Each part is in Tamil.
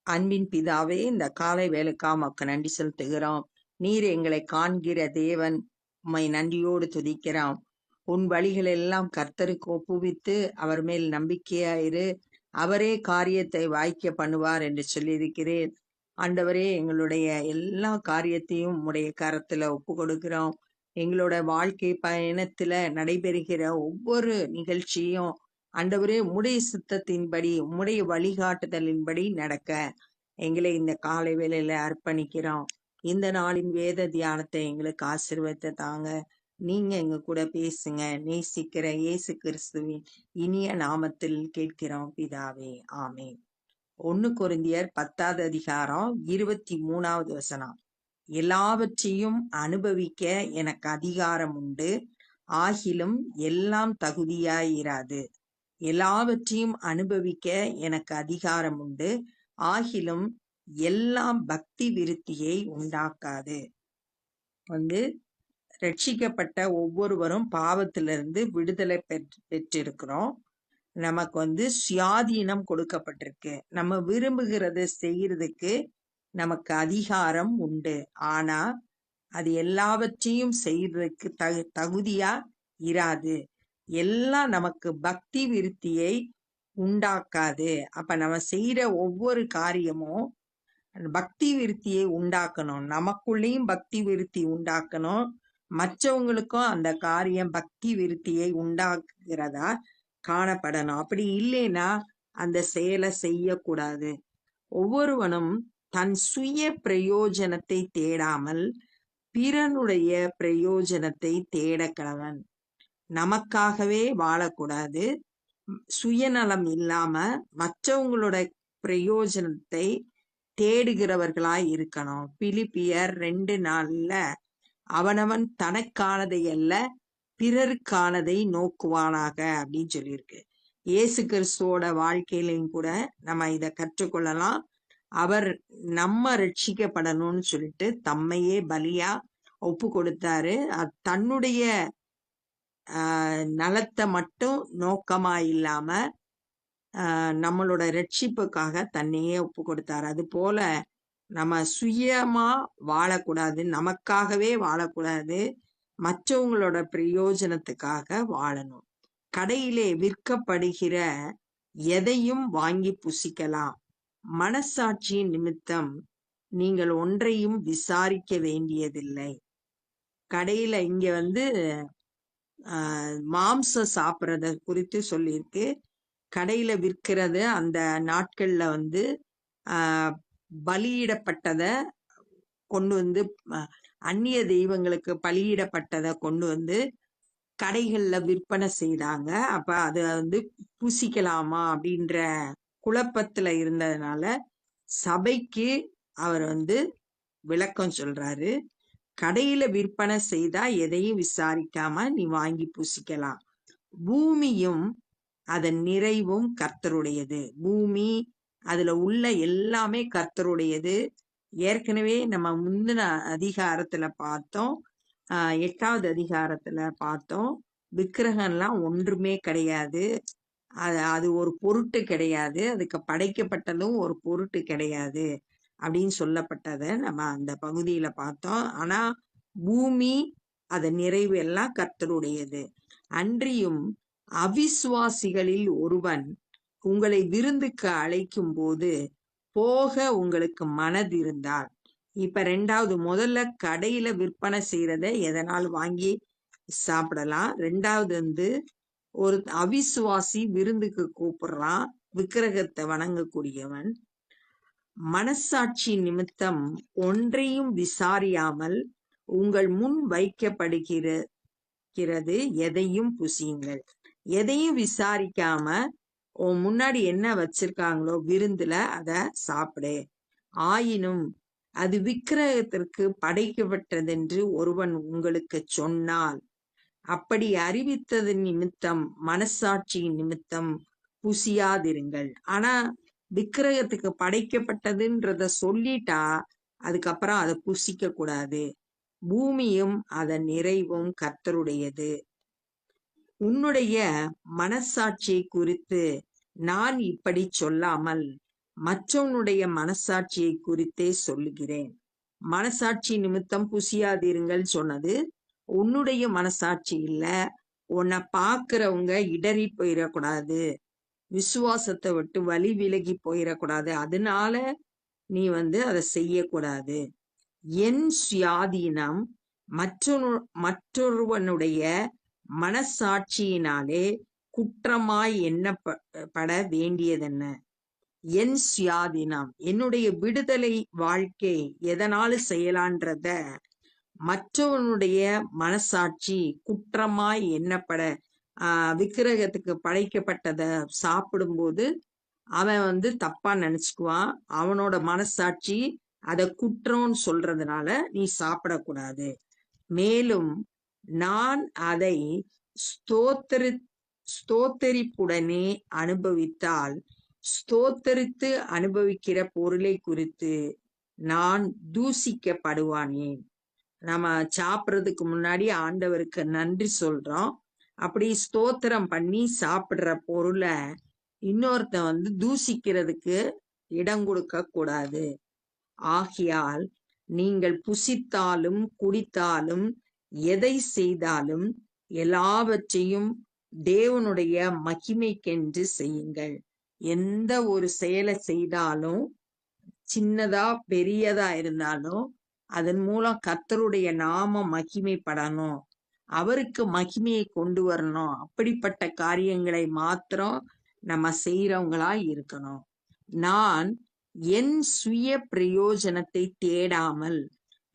அன்பின் பிதாவே, இந்த காலை வேலைக்கா உமக்கு நன்றி செலுத்துகிறோம். நீர் எங்களை காண்கிற தேவன், உம்மை நன்றியோடு துதிக்கிறோம். உன் வழிகள் எல்லாம் கர்த்தருக்கு ஒப்புவித்து அவர் மேல் நம்பிக்கையாயிரு, அவரே காரியத்தை வாய்க்க பண்ணுவார் என்று சொல்லியிருக்கிறேன். ஆண்டவரே, எங்களுடைய எல்லா காரியத்தையும் உம்முடைய கரத்துல ஒப்பு கொடுக்கிறோம். எங்களோட வாழ்க்கை பயணத்துல நடைபெறுகிற ஒவ்வொரு நிகழ்ச்சியும் ஆண்டவரே உம்முடைய சித்தத்தின்படி உம்முடைய வழிகாட்டுதலின்படி நடக்க எங்களை இந்த காலை வேளையில அர்ப்பணிக்கிறோம். இந்த நாளின் வேத தியானத்தை எங்களுக்கு ஆசீர்வதித்து தாங்க. நீங்க எங்க கூட பேசுங்க. நேசிக்கிற இயேசு கிறிஸ்துவின் இனிய நாமத்தில் கேட்கிறோம் பிதாவே, ஆமென். 1 கொரிந்தியர் 10வது அதிகாரம் 23வது வசனம். எல்லாவற்றையும் அனுபவிக்க எனக்கு அதிகாரம் உண்டு, ஆகிலும் எல்லாம் தகுதியாயிராது. எல்லாவற்றையும் அனுபவிக்க எனக்கு அதிகாரம் உண்டு, ஆகிலும் எல்லாம் பக்தி விருத்தியை உண்டாக்காது. ரட்சிக்கப்பட்ட ஒவ்வொருவரும் பாவத்திலிருந்து விடுதலை பெற்றிருக்கிறோம். நமக்கு சுயாதீனம் கொடுக்கப்பட்டிருக்கு. நம்ம விரும்புகிறத செய்யறதுக்கு நமக்கு அதிகாரம் உண்டு. ஆனா அது எல்லாவற்றையும் செய்யறதுக்கு தகுதியா இராது. எல்லாம் நமக்கு பக்தி விருத்தியை உண்டாக்காது. அப்ப நம்ம செய்யற ஒவ்வொரு காரியமும் பக்தி விருத்தியை உண்டாக்கணும். நமக்குள்ளேயும் பக்தி விருத்தி உண்டாக்கணும், மற்றவங்களுக்கும் அந்த காரியம் பக்தி விருத்தியை உண்டாக்குறதா காணப்படணும். அப்படி இல்லைன்னா அந்த செயலை செய்யக்கூடாது. ஒவ்வொருவனும் தன் சுய பிரயோஜனத்தை தேடாமல் பிறனுடைய பிரயோஜனத்தை தேட கடவன். நமக்காகவே வாழக்கூடாது. சுயநலம் இல்லாம மற்றவங்களோட பிரயோஜனத்தை தேடுகிறவர்களாய் இருக்கணும். பிலிப்பியர் 2:4 அவனவன் தனக்கானதை அல்ல பிறருக்கானதை நோக்குவானாக அப்படின்னு சொல்லியிருக்கு. இயேசு கிறிஸ்துவோட வாழ்க்கையிலையும் கூட நம்ம இதை கற்றுக்கொள்ளலாம். அவர் நம்ம ரட்சிக்கப்படணும்னு சொல்லிட்டு தம்மையே பலியா ஒப்பு கொடுத்தாரு. தன்னுடைய நலத்தை மட்டும் நோக்கமா இல்லாம நம்மளோட ரட்சிப்புக்காக தன்னையே ஒப்பு கொடுத்தாரு. அது போல நம்ம சுயமா வாழக்கூடாது, நமக்காகவே வாழக்கூடாது, மற்றவங்களோட பிரயோஜனத்துக்காக வாழணும். கடையிலே விற்கப்படுகிற எதையும் வாங்கி புசிக்கலாம். மனசாட்சியின் நிமித்தம் நீங்கள் ஒன்றையும் விசாரிக்க வேண்டியதில்லை. கடையில இங்க மாம்சம் சாப்பிட்றத குறித்து சொல்லியிருக்கு. கடையில விற்கிறது அந்த நாட்கள்ல பலியிடப்பட்டத கொண்டு அந்நிய தெய்வங்களுக்கு பலியிடப்பட்டதை கொண்டு கடைகள்ல விற்பனை செய்தாங்க. அப்ப அதை புசிக்கலாமா அப்படின்ற குழப்பத்துல இருந்ததுனால சபைக்கு அவர் விளக்கம் சொல்றாரு. கடையில விற்பனை செய்தா எதையும் விசாரிக்காம நீ வாங்கி புசிக்கலாம். பூமியும் அதன் நிறைவும் கர்த்தருடையது. பூமி அதுல உள்ள எல்லாமே கர்த்தருடையது. ஏற்கனவே நம்ம முந்தின அதிகாரத்துல பார்த்தோம், 8வது அதிகாரத்துல பார்த்தோம். விக்கிரகம்லாம் ஒன்றுமே கிடையாது, அது ஒரு பொருட்டு கிடையாது, அதுக்கு படைக்கப்பட்டதும் ஒரு பொருட்டு கிடையாது அப்படின்னு சொல்லப்பட்டதை நம்ம அந்த பகுதியில பார்த்தோம். ஆனா பூமி அதன் நிறைவு எல்லாம் கர்த்தருடையது. அன்றியும் அவிசுவாசிகளில் ஒருவன் உங்களை விருந்துக்கு அழைக்கும் போது போக உங்களுக்கு மனதிருந்தால், இப்ப 2வது, முதல்ல கடையில விற்பனை செய்யறத எதனால் வாங்கி சாப்பிடலாம். 2வது ஒரு அவிசுவாசி விருந்துக்கு கூப்பிடுறான், விக்கிரகத்தை வணங்கக்கூடியவன். மனசாட்சி நிமித்தம் ஒன்றையும் விசாரியாமல் உங்கள் முன் வைக்கப்படுகிறது எதையும் புசியுங்கள். எதையும் விசாரிக்காம உன் முன்னாடி என்ன வச்சிருக்காங்களோ விருந்துல அத சாப்பிடு. ஆயினும் அது விக்கிரகத்திற்கு படைக்கப்பட்டதென்று ஒருவன் உங்களுக்கு சொன்னால், அப்படி அறிவித்தது நிமித்தம் மனசாட்சியின் நிமித்தம் புசியாதிருங்கள். ஆனா விக்கிரகத்துக்கு படைக்கப்பட்டதுன்றத சொல்லிட்டா அதுக்கப்புறம் அதை புசிக்க கூடாது. பூமியும் அதன் நிறைவும் கர்த்தருடையது. உன்னுடைய மனசாட்சியை குறித்து நான் இப்படி சொல்லாமல் மற்றவனுடைய மனசாட்சியை குறித்தே சொல்லுகிறேன். மனசாட்சி நிமித்தம் புசியாதிருங்கள் சொன்னது உன்னுடைய மனசாட்சி இல்ல. உன்னை பார்க்கிறவங்க இடறி போயிடக்கூடாது, விசுவாசத்தை விட்டு வழி விலகி போயிடக்கூடாது, அதனால நீ அதை செய்யக்கூடாது. என் சுயாதீனம் மற்றொருவனுடைய மனசாட்சியினாலே குற்றமாய் எண்ணப்பட வேண்டியதென்ன? என் சுயாதீனம், என்னுடைய விடுதலை வாழ்க்கை எதனால செய்யலான்றத மற்றவனுடைய மனசாட்சி குற்றமாய் எண்ணப்பட, விக்கிரகத்துக்கு படைக்கப்பட்டத சாப்பிடும்போது அவன் தப்பா நினைச்சுக்குவான். அவனோட மனசாட்சி அத குற்றம்னு சொல்றதுனால நீ சாப்பிடக்கூடாது. மேலும் நான் அதை ஸ்தோத்தரிப்புடனே அனுபவித்தால் ஸ்தோத்தரித்து அனுபவிக்கிற பொருளை குறித்து நான் தூசிக்கப்படுவானேன். நம்ம சாப்பிட்றதுக்கு முன்னாடி ஆண்டவருக்கு நன்றி சொல்றோம். அப்படி ஸ்தோத்திரம் பண்ணி சாப்பிடுற பொருளை இன்னொருத்தன் தூசிக்கிறதுக்கு இடம் கொடுக்க கூடாது. ஆகையால் நீங்கள் புசித்தாலும் குடித்தாலும் எதை செய்தாலும் எல்லாவற்றையும் தேவனுடைய மகிமைக்கென்று செய்யுங்கள். எந்த ஒரு செயலை செய்தாலும் சின்னதா பெரியதா இருந்தாலும் அதன் மூலம் கர்த்தருடைய நாம மகிமைப்படணும், அவருக்கு மகிமையை கொண்டு வரணும். அப்படிப்பட்ட காரியங்களை மாத்திரம் நம்ம செய்யறவங்களா இருக்கணும். நான் என் சுய பிரயோஜனத்தை தேடாமல்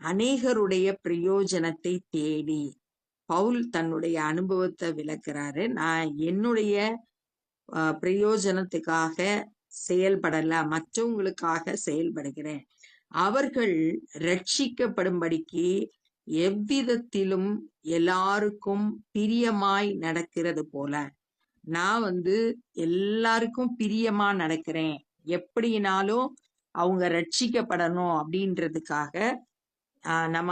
அநேகருடைய பிரயோஜனத்தை தேடி, பவுல் தன்னுடைய அனுபவத்தை விளக்குறாரு. நான் என்னுடைய பிரயோஜனத்துக்காக செயல்படல, மற்றவங்களுக்காக செயல்படுகிறேன். அவர்கள் ரட்சிக்கப்படும்படிக்கு எவ்விதத்திலும் எல்லாருக்கும் பிரியமாய் நடக்கிறது போல நான் எல்லாருக்கும் பிரியமா நடக்கிறேன். எப்படினாலும் அவங்க ரட்சிக்கப்படணும் அப்படின்றதுக்காக நம்ம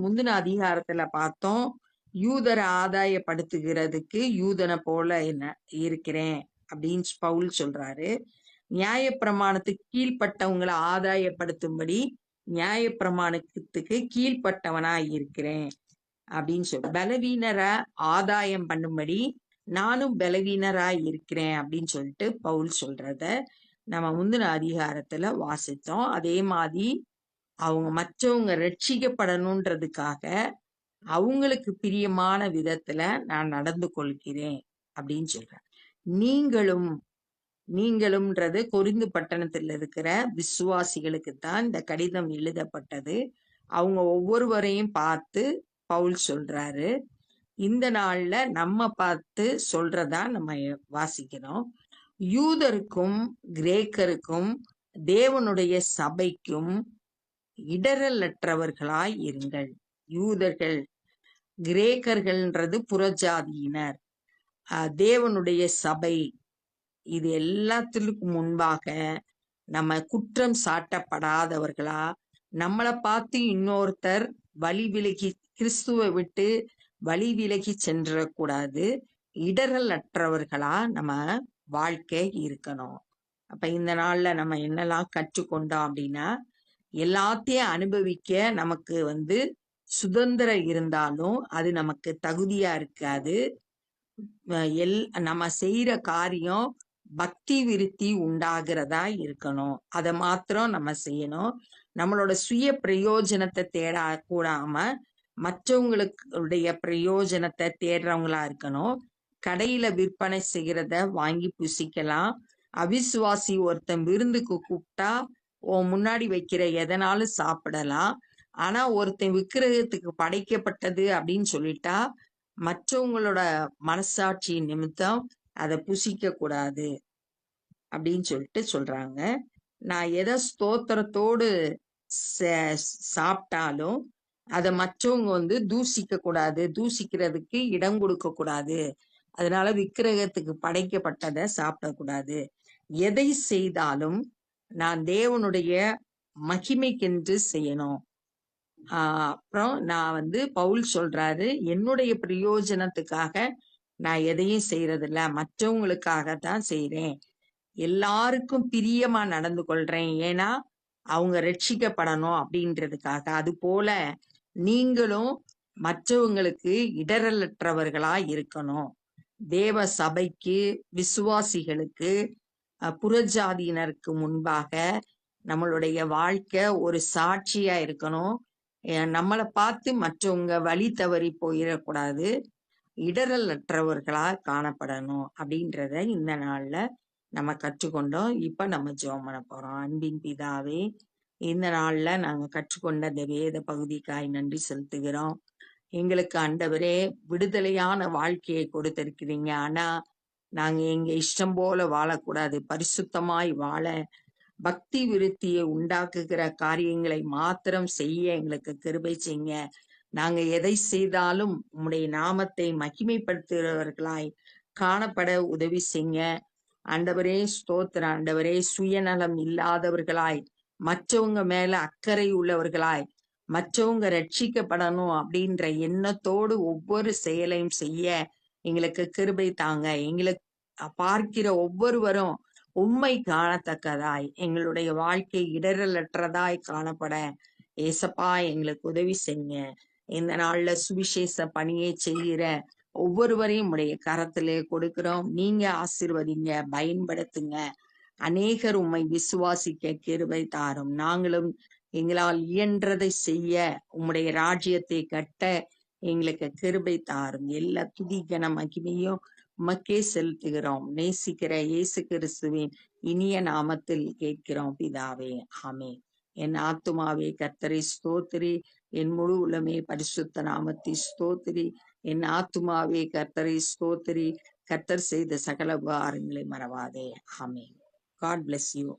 முந்தின அதிகாரத்துல பார்த்தோம், யூதரை ஆதாயப்படுத்துகிறதுக்கு யூதனை போல என்ன இருக்கிறேன் அப்படின்னு பவுல் சொல்றாரு. நியாயப்பிரமாணத்துக்கு கீழ்பட்டவங்களை ஆதாயப்படுத்தும்படி நியாயப்பிரமாணத்துக்கு கீழ்பட்டவனா இருக்கிறேன் அப்படின்னு பலவீனரை ஆதாயம் பண்ணும்படி நானும் பலவீனராய் இருக்கிறேன் அப்படின்னு சொல்லிட்டு பவுல் சொல்றத நம்ம முந்தின அதிகாரத்துல வாசித்தோம். அதே மாதிரி அவங்க மற்றவங்க ரட்சிக்கப்படணுன்றதுக்காக அவங்களுக்கு பிரியமான விதத்துல நான் நடந்து கொள்கிறேன் அப்படின்னு சொல்றேன். நீங்களும்ன்றது கொரிந்து பட்டணத்தில் இருக்கிற விசுவாசிகளுக்கு தான் இந்த கடிதம் எழுதப்பட்டது. அவங்க ஒவ்வொருவரையும் பார்த்து பவுல் சொல்றாரு. இந்த நாள்ல நம்ம பார்த்து சொல்றதா நம்ம வாசிக்கிறோம். யூதருக்கும் கிரேக்கருக்கும் தேவனுடைய சபைக்கும் இடரலற்றவர்களாய் இருங்கள். யூதர்கள் கிரேக்கர்கள்ன்றது புறஜாதியினர், தேவனுடைய சபை, இது எல்லாத்திற்கும் முன்பாக நம்ம குற்றம் சாட்டப்படாதவர்களா, நம்மளை பார்த்து இன்னொருத்தர் வழி விலகி கிறிஸ்துவை விட்டு வழி விலகி சென்றக்கூடாது, இடரல் அற்றவர்களா நம்ம வாழ்க்கை இருக்கணும். அப்ப இந்த நாள்ல நம்ம என்னெல்லாம் கற்றுக்கொண்டோம் அப்படின்னா, எல்லாத்தையும் அனுபவிக்க நமக்கு சுதந்திரம் இருந்தாலும் அது நமக்கு தகுதியா இருக்காது. நம்ம செய்யற காரியம் பக்தி விருத்தி உண்டாகிறதா இருக்கணும். அதை மாத்திரம் நம்ம செய்யணும். நம்மளோட சுய பிரயோஜனத்தை தேட கூடாம மற்றவங்களுடைய பிரயோஜனத்தை தேடுறவங்களா இருக்கணும். கடையில விற்பனை செய்யறத வாங்கி புசிக்கலாம். அவிசுவாசி ஒருத்தன் விருந்துக்கு கூப்பிட்டா முன்னாடி வைக்கிற எதனாலும் சாப்பிடலாம். ஆனா ஒருத்தன் விக்கிரகத்துக்கு படைக்கப்பட்டது அப்படின்னு சொல்லிட்டா மற்றவங்களோட மனசாட்சி நிமித்தம் அதை புசிக்க கூடாது அப்படின்னு சொல்லிட்டு சொல்றாங்க. நான் எதை ஸ்தோத்திரத்தோடு சாப்பிட்டாலும் அதை மற்றவங்க தூசிக்க கூடாது, தூசிக்கிறதுக்கு இடம் கொடுக்க கூடாது. அதனால விக்கிரகத்துக்கு படைக்கப்பட்டதை சாப்பிடக்கூடாது. எதை செய்தாலும் நான் தேவனுடைய மகிமைக்கென்று செய்யணும். அப்புறம் நான் பவுல் சொல்றாரு, என்னுடைய பிரயோஜனத்துக்காக நான் எதையும் செய்யறதில்ல, மற்றவங்களுக்காக தான் செய்யறேன். எல்லாருக்கும் பிரியமா நடந்து கொள்றேன். ஏன்னா அவங்க ரட்சிக்கப்படணும் அப்படின்றதுக்காக. அது போல நீங்களும் மற்றவங்களுக்கு இடரலற்றவர்களா இருக்கணும். தேவ சபைக்கு, விசுவாசிகளுக்கு, புறஜாதியினருக்கு முன்பாக நம்மளுடைய வாழ்க்கை ஒரு சாட்சியா இருக்கணும். நம்மளை பார்த்து மற்றவங்க வழி தவறி போயிடக்கூடாது. இடரலற்றவர்களா காணப்படணும் அப்படின்றத இந்த நாள்ல நம்ம கற்றுக்கொண்டோம். இப்ப நம்ம ஜெபம் பண்ண போறோம். அன்பின் பிதாவே, இந்த நாள்ல நாங்க கற்றுக்கொண்ட இந்த வேத பகுதிக்காய் நன்றி செலுத்துகிறோம். எங்களுக்கு ஆண்டவரே விடுதலையான வாழ்க்கையை கொடுத்திருக்கிறீங்க. ஆனா நாங்க எங்க இஷ்டம் போல வாழக்கூடாது. பரிசுத்தமாய் வாழ, பக்தி விருத்தியை உண்டாக்குகிற காரியங்களை மாத்திரம் செய்ய எங்களுக்கு கிருபை செய்யுங்க. நாங்க எதை செய்தாலும் உம்முடைய நாமத்தை மகிமைப்படுத்துகிறவர்களாய் காணப்பட உதவி செய்யுங்க. ஆண்டவரே ஸ்தோத்திர ஆண்டவரே, சுயநலம் இல்லாதவர்களாய், மற்றவங்க மேல அக்கறை உள்ளவர்களாய், மற்றவங்க ரட்சிக்கப்படணும் அப்படின்ற எண்ணத்தோடு ஒவ்வொரு செயலையும் செய்ய எங்களுக்கு கிருபை தாங்க. எங்களுக்கு பார்க்கிற ஒவ்வொருவரும் உண்மை காணத்தக்கதாய், எங்களுடைய வாழ்க்கை இடரலற்றதாய் காணப்பட ஏசப்பா எங்களுக்கு உதவி செய்யுங்க. இந்த நாள்ல சுவிசேஷ பணியை செய்கிற ஒவ்வொருவரையும் உடைய கரத்திலே கொடுக்கிறோம். நீங்க ஆசீர்வதிங்க, பயன்படுத்துங்க. அநேகர் உம்மை விசுவாசிக்க கிருபை தாரும். நாங்களும் எங்களால் இயன்றதை செய்ய, உம்முடைய ராஜ்யத்தை கட்ட எங்களுக்கு கிருபை தாரும். எல்லா துதி கன மகிமையும் உமக்கே செலுத்துகிறோம். நேசிக்கிற இயேசு கிறிஸ்துவின் இனிய நாமத்தில் கேட்கிறோம் பிதாவே, ஆமென். என் ஆத்துமாவே கர்த்தரை ஸ்தோத்திரி, என் முழு உலமே பரிசுத்த நாமத்தை ஸ்தோத்திரி. என் ஆத்துமாவே கர்த்தரை ஸ்தோத்திரி, கர்த்தர் செய்த சகல உபகாரங்களை மறவாதே. ஆமென். God bless you.